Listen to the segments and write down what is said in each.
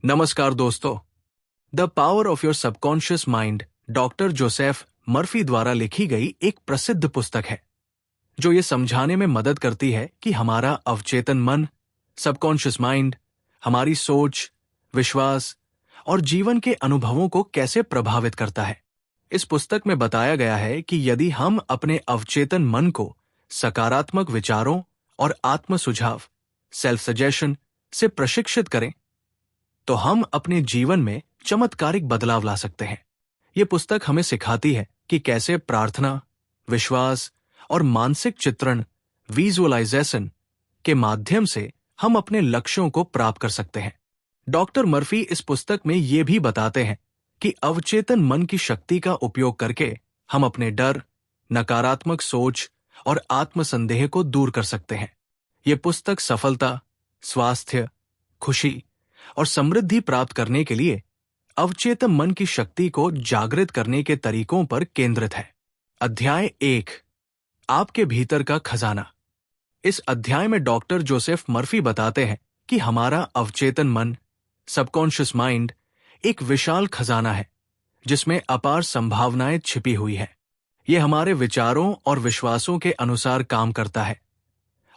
नमस्कार दोस्तों। The power of your subconscious mind doctor Joseph Murphy द्वारा लिखी गई एक प्रसिद्ध पुस्तक है जो ये समझाने में मदद करती है कि हमारा अवचेतन मन, सबकॉन्शियस माइंड, हमारी सोच, विश्वास और जीवन के अनुभवों को कैसे प्रभावित करता है। इस पुस्तक में बताया गया है कि यदि हम अपने अवचेतन मन को सकारात्मक विचारों और आत्म सुझाव, सेल्फ सजेशन से प्रशिक्षित करें तो हम अपने जीवन में चमत्कारिक बदलाव ला सकते हैं। ये पुस्तक हमें सिखाती है कि कैसे प्रार्थना, विश्वास और मानसिक चित्रण, विजुअलाइजेशन के माध्यम से हम अपने लक्ष्यों को प्राप्त कर सकते हैं। डॉक्टर मर्फी इस पुस्तक में ये भी बताते हैं कि अवचेतन मन की शक्ति का उपयोग करके हम अपने डर, नकारात्मक सोच और आत्मसंदेह को दूर कर सकते हैं। ये पुस्तक सफलता, स्वास्थ्य, खुशी और समृद्धि प्राप्त करने के लिए अवचेतन मन की शक्ति को जागृत करने के तरीकों पर केंद्रित है। अध्याय 1, आपके भीतर का खजाना। इस अध्याय में डॉक्टर जोसेफ मर्फी बताते हैं कि हमारा अवचेतन मन, सबकॉन्शियस माइंड एक विशाल खजाना है जिसमें अपार संभावनाएं छिपी हुई है। यह हमारे विचारों और विश्वासों के अनुसार काम करता है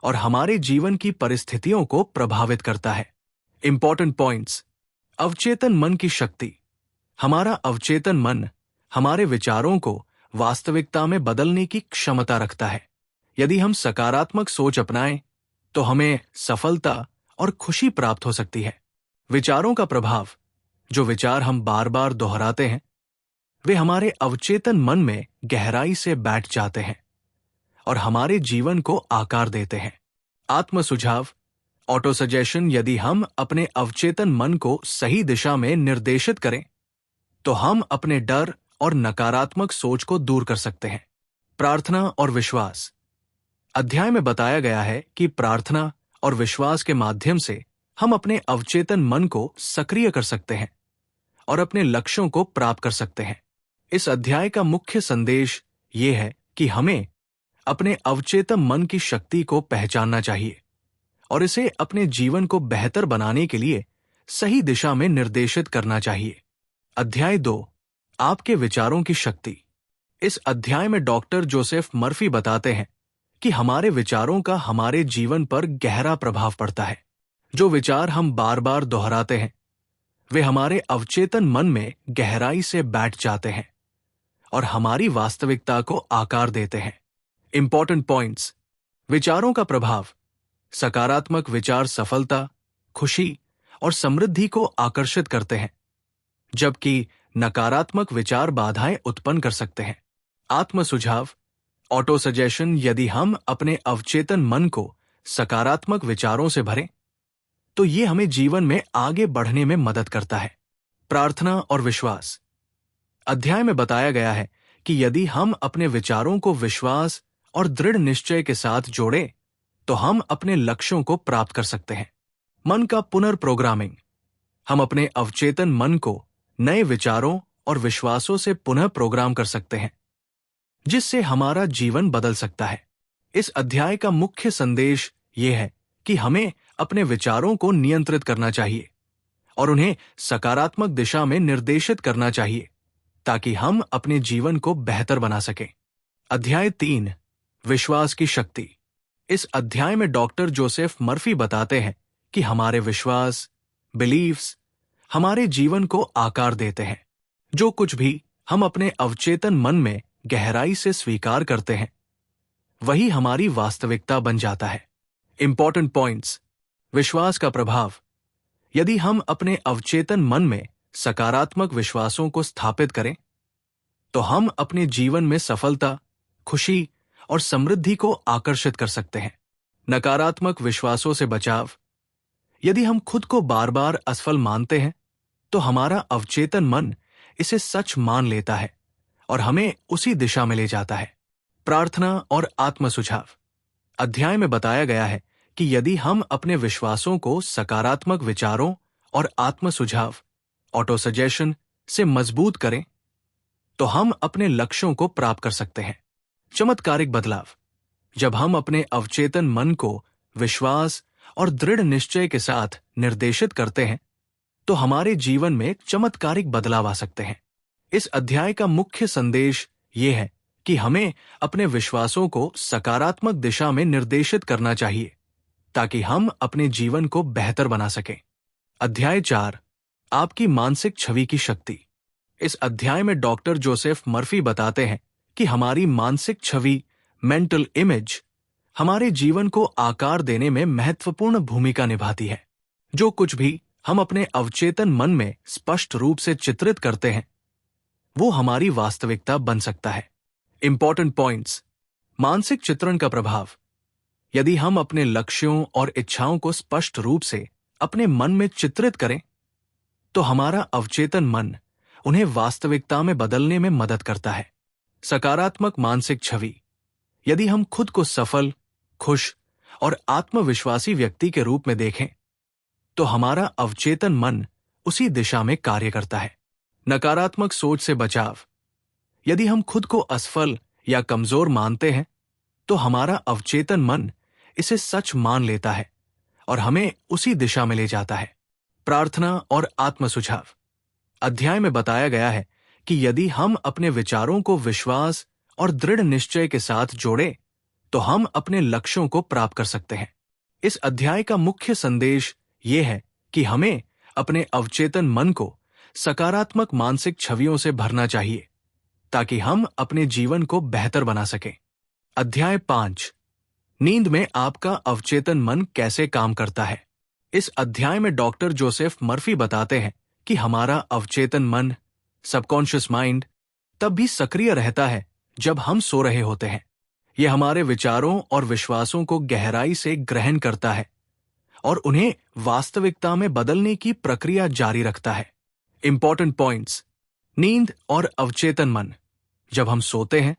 और हमारे जीवन की परिस्थितियों को प्रभावित करता है। Important points. अवचेतन मन की शक्ति। हमारा अवचेतन मन हमारे विचारों को वास्तविकता में बदलने की क्षमता रखता है। यदि हम सकारात्मक सोच अपनाएं तो हमें सफलता और खुशी प्राप्त हो सकती है। विचारों का प्रभाव। जो विचार हम बार बार दोहराते हैं वे हमारे अवचेतन मन में गहराई से बैठ जाते हैं और हमारे जीवन को आकार देते हैं। आत्म सुझाव, ऑटो सजेशन। यदि हम अपने अवचेतन मन को सही दिशा में निर्देशित करें तो हम अपने डर और नकारात्मक सोच को दूर कर सकते हैं। प्रार्थना और विश्वास। अध्याय में बताया गया है कि प्रार्थना और विश्वास के माध्यम से हम अपने अवचेतन मन को सक्रिय कर सकते हैं और अपने लक्ष्यों को प्राप्त कर सकते हैं। इस अध्याय का मुख्य संदेश ये है कि हमें अपने अवचेतन मन की शक्ति को पहचानना चाहिए और इसे अपने जीवन को बेहतर बनाने के लिए सही दिशा में निर्देशित करना चाहिए। अध्याय 2, आपके विचारों की शक्ति। इस अध्याय में डॉक्टर जोसेफ मर्फी बताते हैं कि हमारे विचारों का हमारे जीवन पर गहरा प्रभाव पड़ता है। जो विचार हम बार बार दोहराते हैं वे हमारे अवचेतन मन में गहराई से बैठ जाते हैं और हमारी वास्तविकता को आकार देते हैं। Important points. विचारों का प्रभाव। सकारात्मक विचार सफलता, खुशी और समृद्धि को आकर्षित करते हैं, जबकि नकारात्मक विचार बाधाएं उत्पन्न कर सकते हैं। आत्म सुझाव, ऑटो सजेशन। यदि हम अपने अवचेतन मन को सकारात्मक विचारों से भरें तो ये हमें जीवन में आगे बढ़ने में मदद करता है। प्रार्थना और विश्वास। अध्याय में बताया गया है कि यदि हम अपने विचारों को विश्वास और दृढ़ निश्चय के साथ जोड़ें तो हम अपने लक्ष्यों को प्राप्त कर सकते हैं। मन का पुनर्प्रोग्रामिंग। हम अपने अवचेतन मन को नए विचारों और विश्वासों से पुनः प्रोग्राम कर सकते हैं जिससे हमारा जीवन बदल सकता है। इस अध्याय का मुख्य संदेश ये है कि हमें अपने विचारों को नियंत्रित करना चाहिए और उन्हें सकारात्मक दिशा में निर्देशित करना चाहिए ताकि हम अपने जीवन को बेहतर बना सकें। अध्याय 3, विश्वास की शक्ति। इस अध्याय में डॉक्टर जोसेफ मर्फी बताते हैं कि हमारे विश्वास, बिलीव्स हमारे जीवन को आकार देते हैं। जो कुछ भी हम अपने अवचेतन मन में गहराई से स्वीकार करते हैं वही हमारी वास्तविकता बन जाता है। Important points. विश्वास का प्रभाव। यदि हम अपने अवचेतन मन में सकारात्मक विश्वासों को स्थापित करें तो हम अपने जीवन में सफलता, खुशी और समृद्धि को आकर्षित कर सकते हैं। नकारात्मक विश्वासों से बचाव। यदि हम खुद को बार बार असफल मानते हैं तो हमारा अवचेतन मन इसे सच मान लेता है और हमें उसी दिशा में ले जाता है। प्रार्थना और आत्म सुझाव। अध्याय में बताया गया है कि यदि हम अपने विश्वासों को सकारात्मक विचारों और आत्म सुझाव, ऑटो सजेशन से मजबूत करें तो हम अपने लक्ष्यों को प्राप्त कर सकते हैं। चमत्कारिक बदलाव। जब हम अपने अवचेतन मन को विश्वास और दृढ़ निश्चय के साथ निर्देशित करते हैं तो हमारे जीवन में चमत्कारिक बदलाव आ सकते हैं। इस अध्याय का मुख्य संदेश ये है कि हमें अपने विश्वासों को सकारात्मक दिशा में निर्देशित करना चाहिए ताकि हम अपने जीवन को बेहतर बना सकें। अध्याय 4, आपकी मानसिक छवि की शक्ति। इस अध्याय में डॉक्टर जोसेफ मर्फी बताते हैं कि हमारी मानसिक छवि, मेंटल इमेज, हमारे जीवन को आकार देने में महत्वपूर्ण भूमिका निभाती है। जो कुछ भी हम अपने अवचेतन मन में स्पष्ट रूप से चित्रित करते हैं, वो हमारी वास्तविकता बन सकता है। Important points. मानसिक चित्रण का प्रभाव। यदि हम अपने लक्ष्यों और इच्छाओं को स्पष्ट रूप से अपने मन में चित्रित करें, तो हमारा अवचेतन मन उन्हें वास्तविकता में बदलने में मदद करता है। सकारात्मक मानसिक छवि। यदि हम खुद को सफल, खुश और आत्मविश्वासी व्यक्ति के रूप में देखें, तो हमारा अवचेतन मन उसी दिशा में कार्य करता है। नकारात्मक सोच से बचाव। यदि हम खुद को असफल या कमजोर मानते हैं, तो हमारा अवचेतन मन इसे सच मान लेता है और हमें उसी दिशा में ले जाता है। प्रार्थना और आत्म सुझाव। अध्याय में बताया गया है कि यदि हम अपने विचारों को विश्वास और दृढ़ निश्चय के साथ जोड़ें, तो हम अपने लक्ष्यों को प्राप्त कर सकते हैं। इस अध्याय का मुख्य संदेश ये है कि हमें अपने अवचेतन मन को सकारात्मक मानसिक छवियों से भरना चाहिए ताकि हम अपने जीवन को बेहतर बना सकें। अध्याय 5, नींद में आपका अवचेतन मन कैसे काम करता है। इस अध्याय में डॉक्टर जोसेफ मर्फी बताते हैं कि हमारा अवचेतन मन, सबकॉन्शियस माइंड, तब भी सक्रिय रहता है जब हम सो रहे होते हैं। यह हमारे विचारों और विश्वासों को गहराई से ग्रहण करता है और उन्हें वास्तविकता में बदलने की प्रक्रिया जारी रखता है। Important points. नींद और अवचेतन मन। जब हम सोते हैं,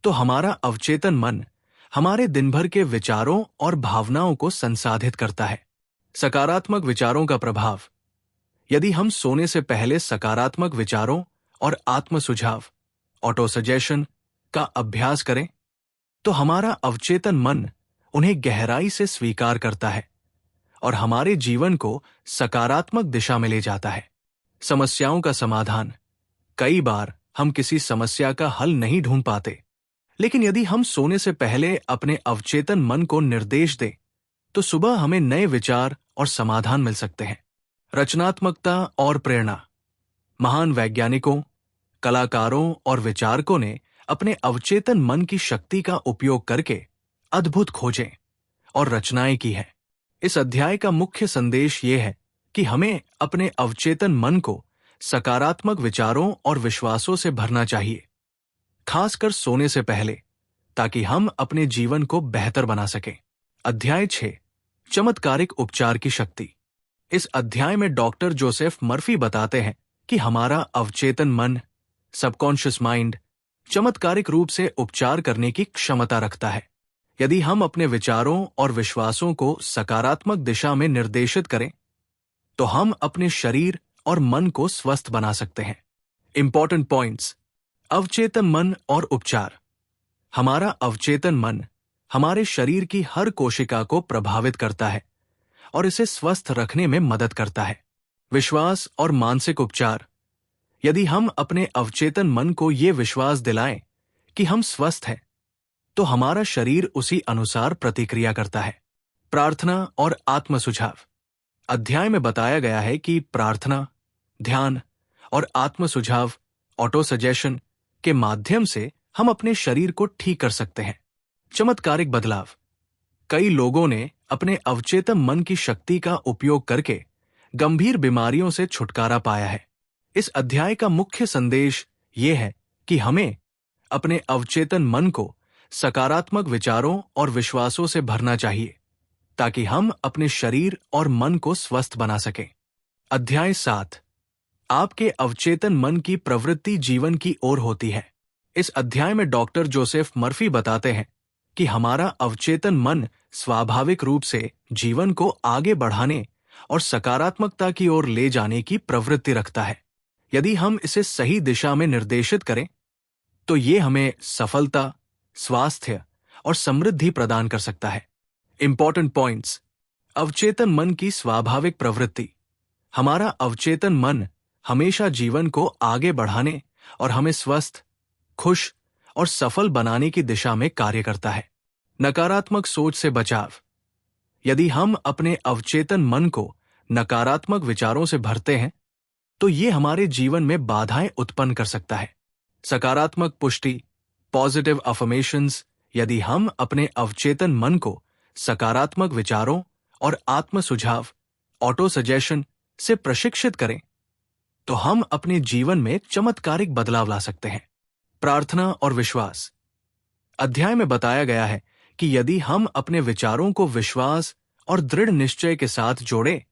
तो हमारा अवचेतन मन हमारे दिन भर के विचारों और भावनाओं को संसाधित करता है। सकारात्मक विचारों का प्रभाव। यदि हम सोने से पहले सकारात्मक विचारों और आत्म सुझाव, ऑटो सजेशन का अभ्यास करें, तो हमारा अवचेतन मन उन्हें गहराई से स्वीकार करता है और हमारे जीवन को सकारात्मक दिशा में ले जाता है। समस्याओं का समाधान। कई बार हम किसी समस्या का हल नहीं ढूंढ पाते, लेकिन यदि हम सोने से पहले अपने अवचेतन मन को निर्देश दें, तो सुबह हमें नए विचार और समाधान मिल सकते हैं। रचनात्मकता और प्रेरणा। महान वैज्ञानिकों, कलाकारों और विचारकों ने अपने अवचेतन मन की शक्ति का उपयोग करके अद्भुत खोजें और रचनाएं की हैं। इस अध्याय का मुख्य संदेश ये है कि हमें अपने अवचेतन मन को सकारात्मक विचारों और विश्वासों से भरना चाहिए, खासकर सोने से पहले, ताकि हम अपने जीवन को बेहतर बना सकें। अध्याय 6, चमत्कारिक उपचार की शक्ति। इस अध्याय में डॉक्टर जोसेफ मर्फी बताते हैं कि हमारा अवचेतन मन, सबकॉन्शियस माइंड, चमत्कारिक रूप से उपचार करने की क्षमता रखता है। यदि हम अपने विचारों और विश्वासों को सकारात्मक दिशा में निर्देशित करें, तो हम अपने शरीर और मन को स्वस्थ बना सकते हैं। Important points. अवचेतन मन और उपचार। हमारा अवचेतन मन हमारे शरीर की हर कोशिका को प्रभावित करता है और इसे स्वस्थ रखने में मदद करता है। विश्वास और मानसिक उपचार। यदि हम अपने अवचेतन मन को ये विश्वास दिलाएं कि हम स्वस्थ हैं, तो हमारा शरीर उसी अनुसार प्रतिक्रिया करता है। प्रार्थना और आत्म सुझाव। अध्याय में बताया गया है कि प्रार्थना, ध्यान और आत्म सुझाव, ऑटो सजेशन के माध्यम से हम अपने शरीर को ठीक कर सकते हैं। चमत्कारिक बदलाव। कई लोगों ने अपने अवचेतन मन की शक्ति का उपयोग करके गंभीर बीमारियों से छुटकारा पाया है। इस अध्याय का मुख्य संदेश ये है कि हमें अपने अवचेतन मन को सकारात्मक विचारों और विश्वासों से भरना चाहिए ताकि हम अपने शरीर और मन को स्वस्थ बना सकें। अध्याय 7, आपके अवचेतन मन की प्रवृत्ति जीवन की ओर होती है। इस अध्याय में डॉक्टर जोसेफ मर्फी बताते हैं कि हमारा अवचेतन मन स्वाभाविक रूप से जीवन को आगे बढ़ाने और सकारात्मकता की ओर ले जाने की प्रवृत्ति रखता है। यदि हम इसे सही दिशा में निर्देशित करें, तो ये हमें सफलता, स्वास्थ्य और समृद्धि प्रदान कर सकता है। Important points. अवचेतन मन की स्वाभाविक प्रवृत्ति। हमारा अवचेतन मन हमेशा जीवन को आगे बढ़ाने और हमें स्वस्थ, खुश और सफल बनाने की दिशा में कार्य करता है। नकारात्मक सोच से बचाव। यदि हम अपने अवचेतन मन को नकारात्मक विचारों से भरते हैं, तो ये हमारे जीवन में बाधाएं उत्पन्न कर सकता है। सकारात्मक पुष्टि, पॉजिटिव अफर्मेशंस। यदि हम अपने अवचेतन मन को सकारात्मक विचारों और आत्म सुझाव, ऑटो सजेशन से प्रशिक्षित करें, तो हम अपने जीवन में चमत्कारिक बदलाव ला सकते हैं। प्रार्थना और विश्वास। अध्याय में बताया गया है कि यदि हम अपने विचारों को विश्वास और दृढ़ निश्चय के साथ जोड़ें,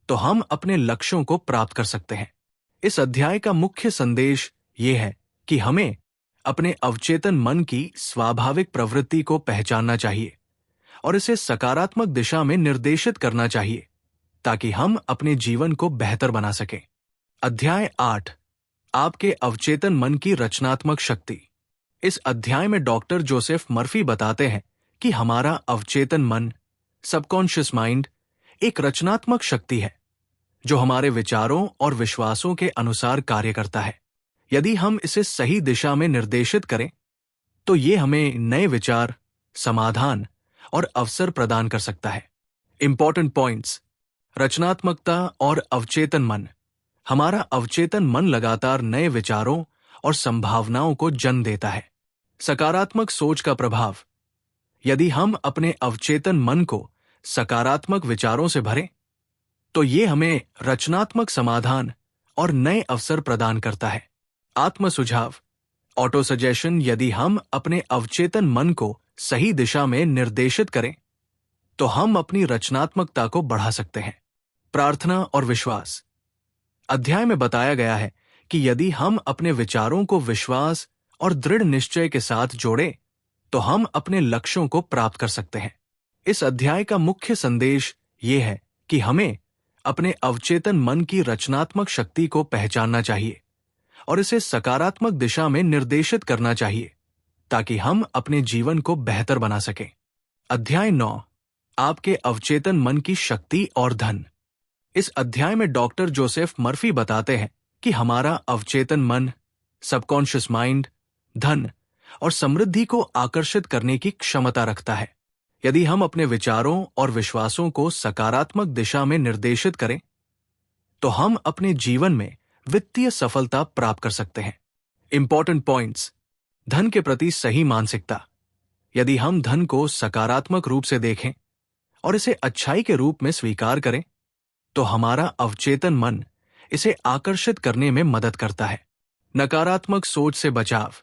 तो हम अपने लक्ष्यों को प्राप्त कर सकते हैं। इस अध्याय का मुख्य संदेश ये है कि हमें अपने अवचेतन मन की स्वाभाविक प्रवृत्ति को पहचानना चाहिए और इसे सकारात्मक दिशा में निर्देशित करना चाहिए, ताकि हम अपने जीवन को बेहतर बना सकें। अध्याय 8, आपके अवचेतन मन की रचनात्मक शक्ति। इस अध्याय में डॉक्टर जोसेफ मर्फी बताते हैं कि हमारा अवचेतन मन, सबकॉन्शियस माइंड, एक रचनात्मक शक्ति है जो हमारे विचारों और विश्वासों के अनुसार कार्य करता है। यदि हम इसे सही दिशा में निर्देशित करें, तो ये हमें नए विचार, समाधान और अवसर प्रदान कर सकता है। Important points. रचनात्मकता और अवचेतन मन। हमारा अवचेतन मन लगातार नए विचारों और संभावनाओं को जन्म देता है। सकारात्मक सोच का प्रभाव। यदि हम अपने अवचेतन मन को सकारात्मक विचारों से भरें, तो ये हमें रचनात्मक समाधान और नए अवसर प्रदान करता है। आत्म सुझाव, ऑटो सजेशन। यदि हम अपने अवचेतन मन को सही दिशा में निर्देशित करें, तो हम अपनी रचनात्मकता को बढ़ा सकते हैं। प्रार्थना और विश्वास। अध्याय में बताया गया है कि यदि हम अपने विचारों को विश्वास और दृढ़ निश्चय के साथ जोड़ें, तो हम अपने लक्ष्यों को प्राप्त कर सकते हैं। इस अध्याय का मुख्य संदेश ये है कि हमें अपने अवचेतन मन की रचनात्मक शक्ति को पहचानना चाहिए और इसे सकारात्मक दिशा में निर्देशित करना चाहिए, ताकि हम अपने जीवन को बेहतर बना सकें। अध्याय 9, आपके अवचेतन मन की शक्ति और धन। इस अध्याय में डॉक्टर जोसेफ मर्फी बताते हैं कि हमारा अवचेतन मन, सबकॉन्शियस माइंड, धन और समृद्धि को आकर्षित करने की क्षमता रखता है। यदि हम अपने विचारों और विश्वासों को सकारात्मक दिशा में निर्देशित करें, तो हम अपने जीवन में वित्तीय सफलता प्राप्त कर सकते हैं। Important points. धन के प्रति सही मानसिकता। यदि हम धन को सकारात्मक रूप से देखें और इसे अच्छाई के रूप में स्वीकार करें, तो हमारा अवचेतन मन इसे आकर्षित करने में मदद करता है। नकारात्मक सोच से बचाव।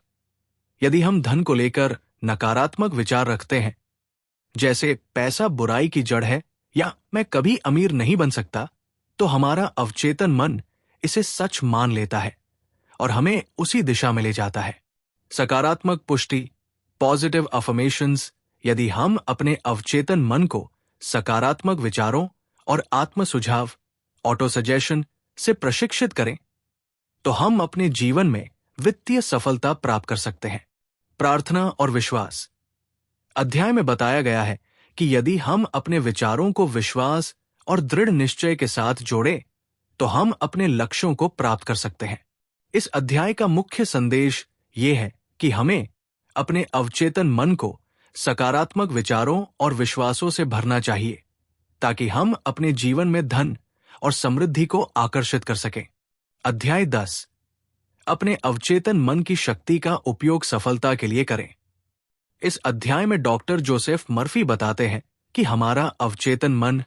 यदि हम धन को लेकर नकारात्मक विचार रखते हैं, जैसे पैसा बुराई की जड़ है या मैं कभी अमीर नहीं बन सकता, तो हमारा अवचेतन मन इसे सच मान लेता है और हमें उसी दिशा में ले जाता है। सकारात्मक पुष्टि, पॉजिटिव अफर्मेशंस। यदि हम अपने अवचेतन मन को सकारात्मक विचारों और आत्म सुझाव, ऑटो सजेशन से प्रशिक्षित करें, तो हम अपने जीवन में वित्तीय सफलता प्राप्त कर सकते हैं। प्रार्थना और विश्वास। अध्याय में बताया गया है कि यदि हम अपने विचारों को विश्वास और दृढ़ निश्चय के साथ जोड़ें, तो हम अपने लक्ष्यों को प्राप्त कर सकते हैं। इस अध्याय का मुख्य संदेश ये है कि हमें अपने अवचेतन मन को सकारात्मक विचारों और विश्वासों से भरना चाहिए, ताकि हम अपने जीवन में धन और समृद्धि को आकर्षित कर सकें। अध्याय 10, अपने अवचेतन मन की शक्ति का उपयोग सफलता के लिए करें। इस अध्याय में डॉक्टर जोसेफ मर्फी बताते हैं कि हमारा अवचेतन मन,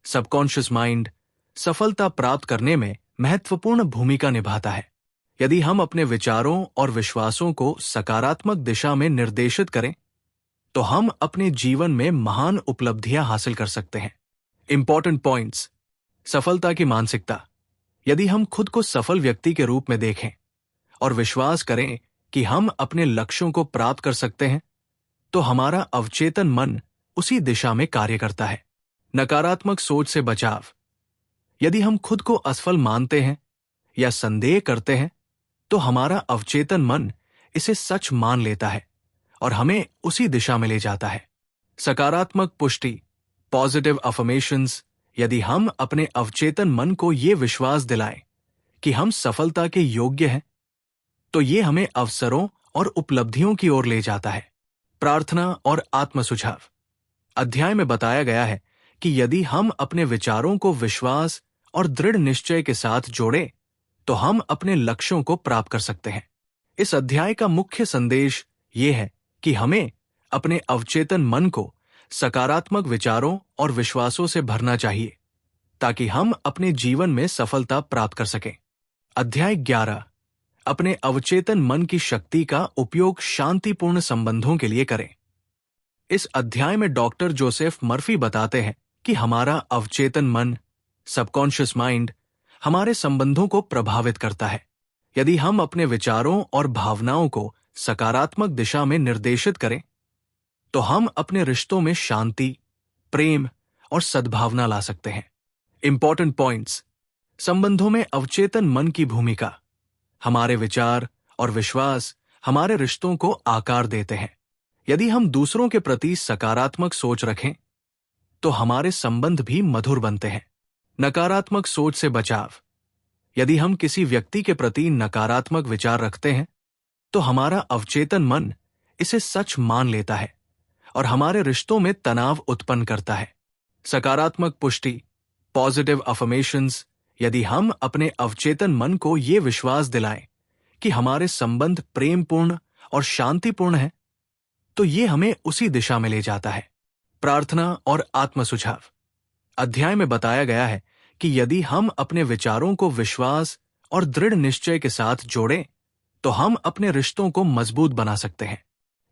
सबकॉन्शियस माइंड, सफलता प्राप्त करने में महत्वपूर्ण भूमिका निभाता है। यदि हम अपने विचारों और विश्वासों को सकारात्मक दिशा में निर्देशित करें, तो हम अपने जीवन में महान उपलब्धियां हासिल कर सकते हैं। Important points. सफलता की मानसिकता। यदि हम खुद को सफल व्यक्ति के रूप में देखें और विश्वास करें कि हम अपने लक्ष्यों को प्राप्त कर सकते हैं, तो हमारा अवचेतन मन उसी दिशा में कार्य करता है। नकारात्मक सोच से बचाव। यदि हम खुद को असफल मानते हैं या संदेह करते हैं, तो हमारा अवचेतन मन इसे सच मान लेता है और हमें उसी दिशा में ले जाता है। सकारात्मक पुष्टि, पॉजिटिव अफर्मेशंस। यदि हम अपने अवचेतन मन को ये विश्वास दिलाएं कि हम सफलता के योग्य हैं, तो ये हमें अवसरों और उपलब्धियों की ओर ले जाता है। प्रार्थना और आत्म सुझाव। अध्याय में बताया गया है कि यदि हम अपने विचारों को विश्वास और दृढ़ निश्चय के साथ जोड़ें, तो हम अपने लक्ष्यों को प्राप्त कर सकते हैं। इस अध्याय का मुख्य संदेश ये है कि हमें अपने अवचेतन मन को सकारात्मक विचारों और विश्वासों से भरना चाहिए, ताकि हम अपने जीवन में सफलता प्राप्त कर सकें। अध्याय 11। अपने अवचेतन मन की शक्ति का उपयोग शांतिपूर्ण संबंधों के लिए करें। इस अध्याय में डॉक्टर जोसेफ मर्फी बताते हैं कि हमारा अवचेतन मन, सबकॉन्शियस माइंड, हमारे संबंधों को प्रभावित करता है। यदि हम अपने विचारों और भावनाओं को सकारात्मक दिशा में निर्देशित करें, तो हम अपने रिश्तों में शांति, प्रेम और सद्भावना ला सकते हैं। Important points. संबंधों में अवचेतन मन की भूमिका। हमारे विचार और विश्वास हमारे रिश्तों को आकार देते हैं। यदि हम दूसरों के प्रति सकारात्मक सोच रखें, तो हमारे संबंध भी मधुर बनते हैं। नकारात्मक सोच से बचाव। यदि हम किसी व्यक्ति के प्रति नकारात्मक विचार रखते हैं, तो हमारा अवचेतन मन इसे सच मान लेता है और हमारे रिश्तों में तनाव उत्पन्न करता है। सकारात्मक पुष्टि, पॉजिटिव अफर्मेशंस। यदि हम अपने अवचेतन मन को ये विश्वास दिलाएं कि हमारे संबंध प्रेमपूर्ण और शांतिपूर्ण हैं, तो ये हमें उसी दिशा में ले जाता है। प्रार्थना और आत्म सुझाव। अध्याय में बताया गया है कि यदि हम अपने विचारों को विश्वास और दृढ़ निश्चय के साथ जोड़ें, तो हम अपने रिश्तों को मजबूत बना सकते हैं।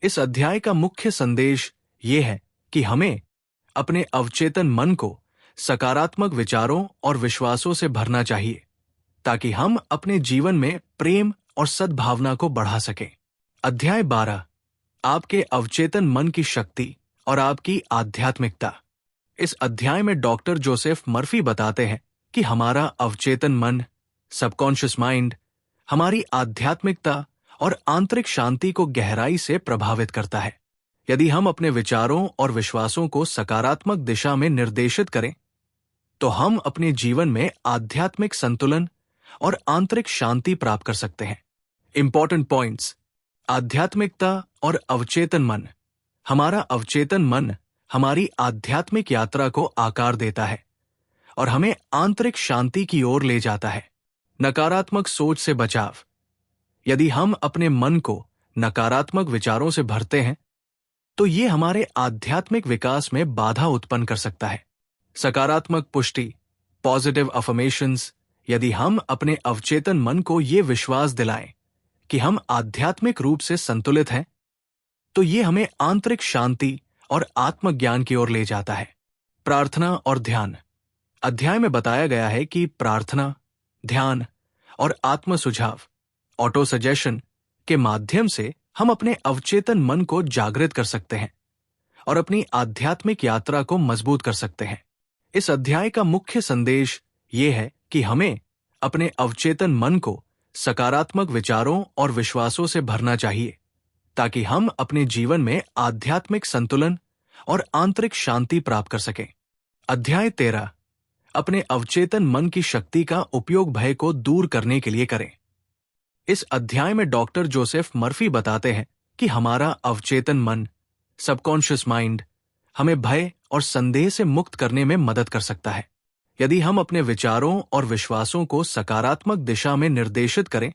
इस अध्याय का मुख्य संदेश ये है कि हमें अपने अवचेतन मन को सकारात्मक विचारों और विश्वासों से भरना चाहिए, ताकि हम अपने जीवन में प्रेम और सद्भावना को बढ़ा सकें। अध्याय 12। आपके अवचेतन मन की शक्ति और आपकी आध्यात्मिकता। इस अध्याय में डॉक्टर जोसेफ मर्फी बताते हैं कि हमारा अवचेतन मन, सबकॉन्शियस माइंड, हमारी आध्यात्मिकता और आंतरिक शांति को गहराई से प्रभावित करता है। यदि हम अपने विचारों और विश्वासों को सकारात्मक दिशा में निर्देशित करें, तो हम अपने जीवन में आध्यात्मिक संतुलन और आंतरिक शांति प्राप्त कर सकते हैं। Important points. आध्यात्मिकता और अवचेतन मन। हमारा अवचेतन मन हमारी आध्यात्मिक यात्रा को आकार देता है और हमें आंतरिक शांति की ओर ले जाता है। नकारात्मक सोच से बचाव। यदि हम अपने मन को नकारात्मक विचारों से भरते हैं, तो ये हमारे आध्यात्मिक विकास में बाधा उत्पन्न कर सकता है। सकारात्मक पुष्टि, पॉजिटिव अफर्मेशंस। यदि हम अपने अवचेतन मन को ये विश्वास दिलाएं कि हम आध्यात्मिक रूप से संतुलित हैं, तो ये हमें आंतरिक शांति और आत्मज्ञान की ओर ले जाता है। प्रार्थना और ध्यान। अध्याय में बताया गया है कि प्रार्थना, ध्यान और आत्म सुझाव, ऑटो सजेशन के माध्यम से हम अपने अवचेतन मन को जागृत कर सकते हैं और अपनी आध्यात्मिक यात्रा को मजबूत कर सकते हैं। इस अध्याय का मुख्य संदेश ये है कि हमें अपने अवचेतन मन को सकारात्मक विचारों और विश्वासों से भरना चाहिए, ताकि हम अपने जीवन में आध्यात्मिक संतुलन और आंतरिक शांति प्राप्त कर सकें। अध्याय 13। अपने अवचेतन मन की शक्ति का उपयोग भय को दूर करने के लिए करें। इस अध्याय में डॉक्टर जोसेफ मर्फी बताते हैं कि हमारा अवचेतन मन, सबकॉन्शियस माइंड, हमें भय और संदेह से मुक्त करने में मदद कर सकता है। यदि हम अपने विचारों और विश्वासों को सकारात्मक दिशा में निर्देशित करें,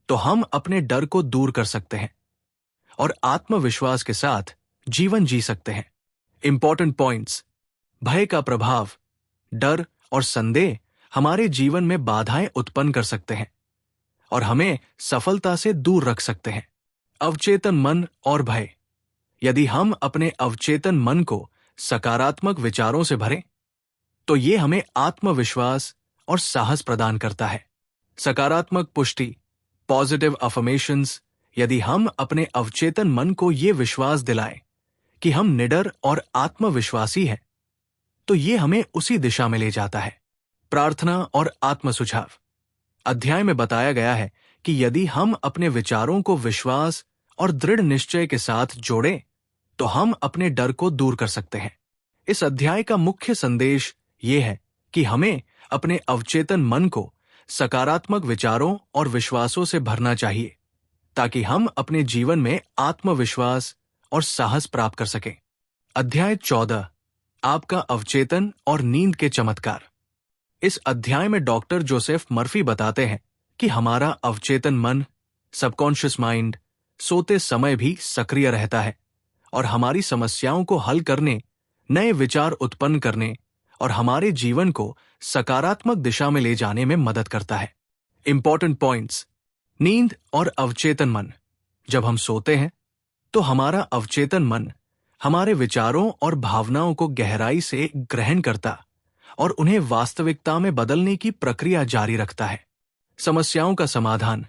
तो हम अपने डर को दूर कर सकते हैं और आत्मविश्वास के साथ जीवन जी सकते हैं। Important points. भय का प्रभाव। डर और संदेह हमारे जीवन में बाधाएं उत्पन्न कर सकते हैं और हमें सफलता से दूर रख सकते हैं। अवचेतन मन और भय। यदि हम अपने अवचेतन मन को सकारात्मक विचारों से भरें, तो ये हमें आत्मविश्वास और साहस प्रदान करता है। सकारात्मक पुष्टि, पॉजिटिव अफर्मेशंस। यदि हम अपने अवचेतन मन को ये विश्वास दिलाएं कि हम निडर और आत्मविश्वासी हैं, तो ये हमें उसी दिशा में ले जाता है। प्रार्थना और आत्म सुझाव। अध्याय में बताया गया है कि यदि हम अपने विचारों को विश्वास और दृढ़ निश्चय के साथ जोड़ें, तो हम अपने डर को दूर कर सकते हैं। इस अध्याय का मुख्य संदेश ये है कि हमें अपने अवचेतन मन को सकारात्मक विचारों और विश्वासों से भरना चाहिए ताकि हम अपने जीवन में आत्मविश्वास और साहस प्राप्त कर सकें। अध्याय 14, आपका अवचेतन और नींद के चमत्कार। इस अध्याय में डॉक्टर जोसेफ मर्फी बताते हैं कि हमारा अवचेतन मन, सबकॉन्शियस माइंड, सोते समय भी सक्रिय रहता है और हमारी समस्याओं को हल करने, नए विचार उत्पन्न करने और हमारे जीवन को सकारात्मक दिशा में ले जाने में मदद करता है। Important points. नींद और अवचेतन मन। जब हम सोते हैं तो हमारा अवचेतन मन हमारे विचारों और भावनाओं को गहराई से ग्रहण करता और उन्हें वास्तविकता में बदलने की प्रक्रिया जारी रखता है। समस्याओं का समाधान।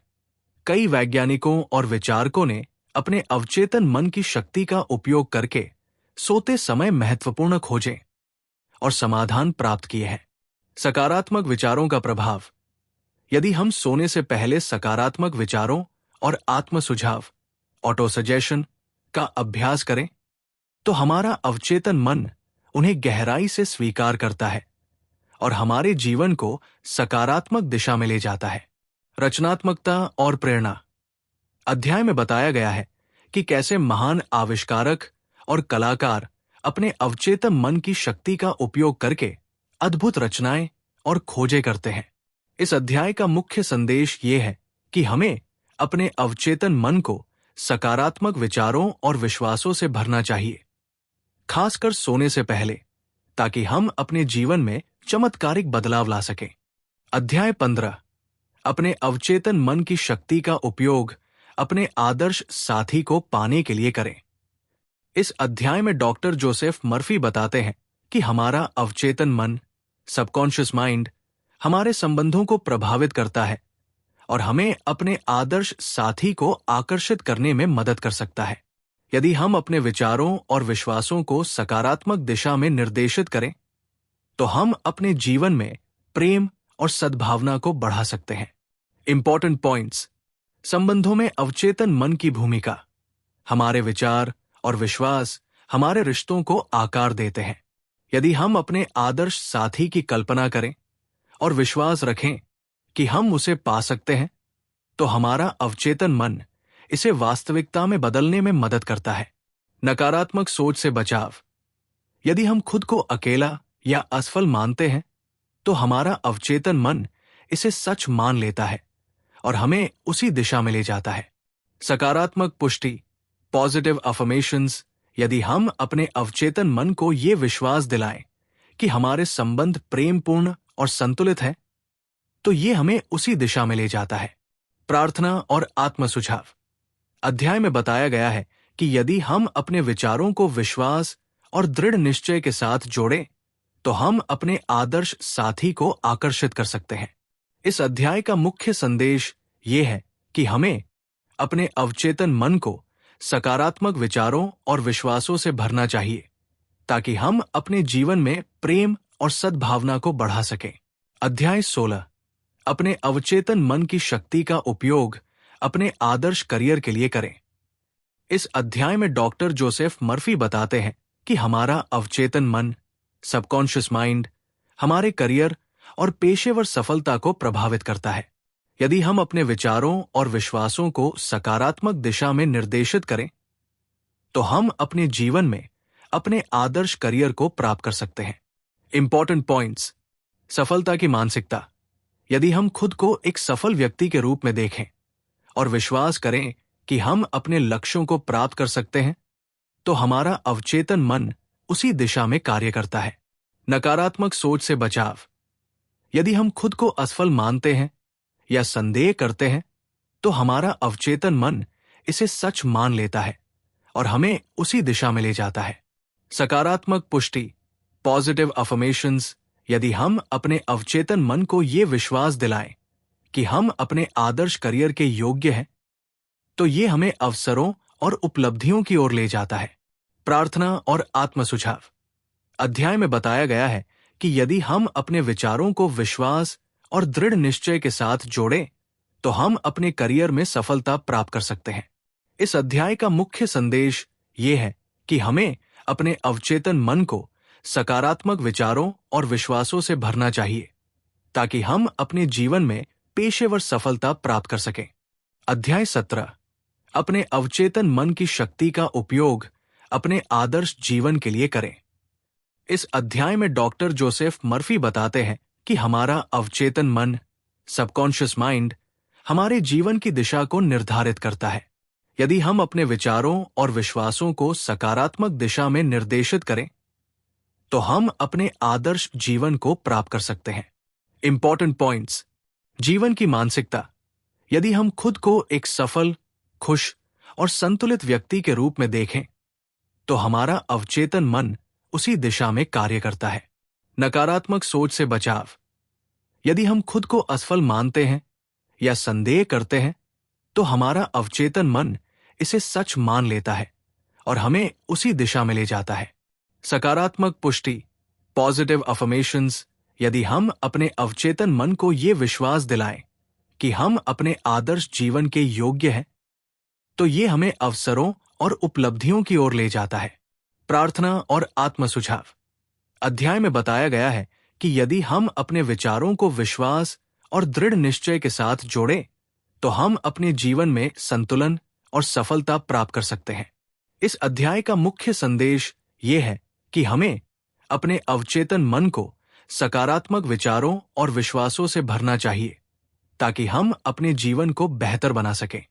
कई वैज्ञानिकों और विचारकों ने अपने अवचेतन मन की शक्ति का उपयोग करके सोते समय महत्वपूर्ण खोजें और समाधान प्राप्त किए हैं। सकारात्मक विचारों का प्रभाव। यदि हम सोने से पहले सकारात्मक विचारों और आत्म सुझाव, ऑटो सजेशन का अभ्यास करें तो हमारा अवचेतन मन उन्हें गहराई से स्वीकार करता है और हमारे जीवन को सकारात्मक दिशा में ले जाता है। रचनात्मकता और प्रेरणा। अध्याय में बताया गया है कि कैसे महान आविष्कारक और कलाकार अपने अवचेतन मन की शक्ति का उपयोग करके अद्भुत रचनाएं और खोजें करते हैं। इस अध्याय का मुख्य संदेश ये है कि हमें अपने अवचेतन मन को सकारात्मक विचारों और विश्वासों से भरना चाहिए, खासकर सोने से पहले, ताकि हम अपने जीवन में चमत्कारिक बदलाव ला सकें। अध्याय 15, अपने अवचेतन मन की शक्ति का उपयोग अपने आदर्श साथी को पाने के लिए करें। इस अध्याय में डॉक्टर जोसेफ मर्फी बताते हैं कि हमारा अवचेतन मन, सबकॉन्शियस माइंड, हमारे संबंधों को प्रभावित करता है और हमें अपने आदर्श साथी को आकर्षित करने में मदद कर सकता है। यदि हम अपने विचारों और विश्वासों को सकारात्मक दिशा में निर्देशित करें तो हम अपने जीवन में प्रेम और सद्भावना को बढ़ा सकते हैं। Important points. संबंधों में अवचेतन मन की भूमिका। हमारे विचार और विश्वास हमारे रिश्तों को आकार देते हैं। यदि हम अपने आदर्श साथी की कल्पना करें और विश्वास रखें कि हम उसे पा सकते हैं तो हमारा अवचेतन मन इसे वास्तविकता में बदलने में मदद करता है। नकारात्मक सोच से बचाव। यदि हम खुद को अकेला या असफल मानते हैं तो हमारा अवचेतन मन इसे सच मान लेता है और हमें उसी दिशा में ले जाता है। सकारात्मक पुष्टि, पॉजिटिव अफर्मेशंस। यदि हम अपने अवचेतन मन को ये विश्वास दिलाएं कि हमारे संबंध प्रेमपूर्ण और संतुलित हैं, तो ये हमें उसी दिशा में ले जाता है। प्रार्थना और आत्म सुझाव। अध्याय में बताया गया है कि यदि हम अपने विचारों को विश्वास और दृढ़ निश्चय के साथ जोड़ें तो हम अपने आदर्श साथी को आकर्षित कर सकते हैं। इस अध्याय का मुख्य संदेश ये है कि हमें अपने अवचेतन मन को सकारात्मक विचारों और विश्वासों से भरना चाहिए ताकि हम अपने जीवन में प्रेम और सद्भावना को बढ़ा सकें। अध्याय 16, अपने अवचेतन मन की शक्ति का उपयोग अपने आदर्श करियर के लिए करें। इस अध्याय में डॉक्टर जोसेफ मर्फी बताते हैं कि हमारा अवचेतन मन, सबकॉन्शियस माइंड, हमारे करियर और पेशेवर सफलता को प्रभावित करता है। यदि हम अपने विचारों और विश्वासों को सकारात्मक दिशा में निर्देशित करें तो हम अपने जीवन में अपने आदर्श करियर को प्राप्त कर सकते हैं। Important points. सफलता की मानसिकता। यदि हम खुद को एक सफल व्यक्ति के रूप में देखें और विश्वास करें कि हम अपने लक्ष्यों को प्राप्त कर सकते हैं तो हमारा अवचेतन मन उसी दिशा में कार्य करता है। नकारात्मक सोच से बचाव। यदि हम खुद को असफल मानते हैं या संदेह करते हैं तो हमारा अवचेतन मन इसे सच मान लेता है और हमें उसी दिशा में ले जाता है। सकारात्मक पुष्टि, पॉजिटिव अफर्मेशंस। यदि हम अपने अवचेतन मन को ये विश्वास दिलाएं कि हम अपने आदर्श करियर के योग्य हैं तो ये हमें अवसरों और उपलब्धियों की ओर ले जाता है। प्रार्थना और आत्म सुझाव। अध्याय में बताया गया है कि यदि हम अपने विचारों को विश्वास और दृढ़ निश्चय के साथ जोड़ें तो हम अपने करियर में सफलता प्राप्त कर सकते हैं। इस अध्याय का मुख्य संदेश ये है कि हमें अपने अवचेतन मन को सकारात्मक विचारों और विश्वासों से भरना चाहिए ताकि हम अपने जीवन में पेशेवर सफलता प्राप्त कर सकें। अध्याय 17 अपने अवचेतन मन की शक्ति का उपयोग अपने आदर्श जीवन के लिए करें। इस अध्याय में डॉक्टर जोसेफ मर्फी बताते हैं कि हमारा अवचेतन मन, सबकॉन्शियस माइंड, हमारे जीवन की दिशा को निर्धारित करता है। यदि हम अपने विचारों और विश्वासों को सकारात्मक दिशा में निर्देशित करें तो हम अपने आदर्श जीवन को प्राप्त कर सकते हैं। Important points. जीवन की मानसिकता। यदि हम खुद को एक सफल, खुश और संतुलित व्यक्ति के रूप में देखें तो हमारा अवचेतन मन उसी दिशा में कार्य करता है। नकारात्मक सोच से बचाव। यदि हम खुद को असफल मानते हैं या संदेह करते हैं तो हमारा अवचेतन मन इसे सच मान लेता है और हमें उसी दिशा में ले जाता है। सकारात्मक पुष्टि, पॉजिटिव अफर्मेशंस। यदि हम अपने अवचेतन मन को ये विश्वास दिलाएं कि हम अपने आदर्श जीवन के योग्य हैं तो ये हमें अवसरों और उपलब्धियों की ओर ले जाता है। प्रार्थना और आत्म सुझाव। अध्याय में बताया गया है कि यदि हम अपने विचारों को विश्वास और दृढ़ निश्चय के साथ जोड़ें तो हम अपने जीवन में संतुलन और सफलता प्राप्त कर सकते हैं। इस अध्याय का मुख्य संदेश ये है कि हमें अपने अवचेतन मन को सकारात्मक विचारों और विश्वासों से भरना चाहिए ताकि हम अपने जीवन को बेहतर बना सकें।